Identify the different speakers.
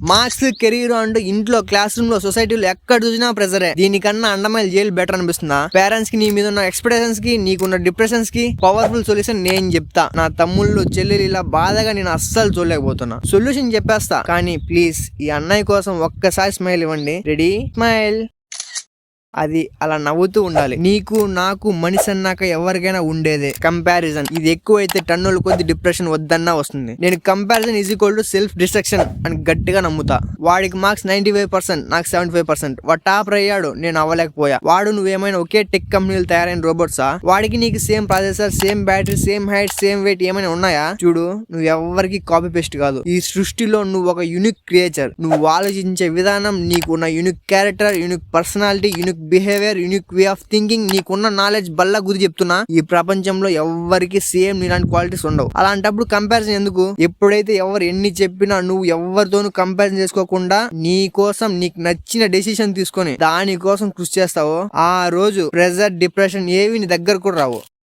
Speaker 1: Marks career అంటూ ఇంట్లో class room లో సొసైటీలో ఎక్కడ చూసినా ప్రెజరే. దీనికన్నా అండమాన్ జైలు బెటర్ అనిపిస్తుందా? పేరెంట్స్ కి నీ మీద ఉన్న ఎక్స్పెక్టేషన్స్ కి నీకున్న డిప్రెషన్స్ కి పవర్ఫుల్ సొల్యూషన్ నేను చెప్తా. నా తమ్ముళ్ళు చెల్లెలు ఇలా బాధగా నేను అస్సలు చూడలేకపోతున్నా. సొల్యూషన్ చెప్పేస్తా, కానీ ప్లీజ్ ఈ అన్నయ్య కోసం ఒక్కసారి స్మైల్ ఇవ్వండి. రెడీ? స్మైల్. అది అలా నవ్వుతూ ఉండాలి. నీకు నాకు మనిషి అన్నాక ఎవరికైనా ఉండేదే కంపారిజన్. ఇది ఎక్కువైతే టన్నుల కొద్ది డిప్రెషన్ వద్దన్నా వస్తుంది. నేను comparison is equal to self destruction అని గట్టిగా నమ్ముతా. వాడికి మార్క్స్ 95%, నాకు 75%. వాడు టాపర్ అయ్యాడు, నేను అవ్వలేకపోయా. వాడు నువ్వేమైనా ఒకే టెక్ కంపెనీలు తయారైన రోబోట్సా? వాడికి నీకు same processor, same battery, same height, same wait ఏమైనా ఉన్నాయా? చూడు, నువ్వు ఎవరికి కాపీ పేస్ట్ కాదు. ఈ సృష్టిలో నువ్వు ఒక యూనిక్ క్రియేచర్. నువ్వు ఆలోచించే విధానం, నీకున్న unique character, unique personality, unique behaviour, unique way of thinking, నీకున్న నాలెడ్జ్ బల్ల గురి చెప్తున్నా. ఈ ప్రపంచంలో ఎవరికి సేమ్ నీలాంటి క్వాలిటీస్ ఉండవు. అలాంటప్పుడు కంపారిజన్ ఎందుకు? ఎప్పుడైతే ఎవరు ఎన్ని చెప్పినా నువ్వు ఎవరితోనూ కంపారిజన్ చేసుకోకుండా నీ కోసం నీకు నచ్చిన డెసిషన్ తీసుకొని దాని కోసం కృషి చేస్తావో ఆ రోజు ప్రెజర్, డిప్రెషన్ ఏవి నీ దగ్గర కూడా రావు.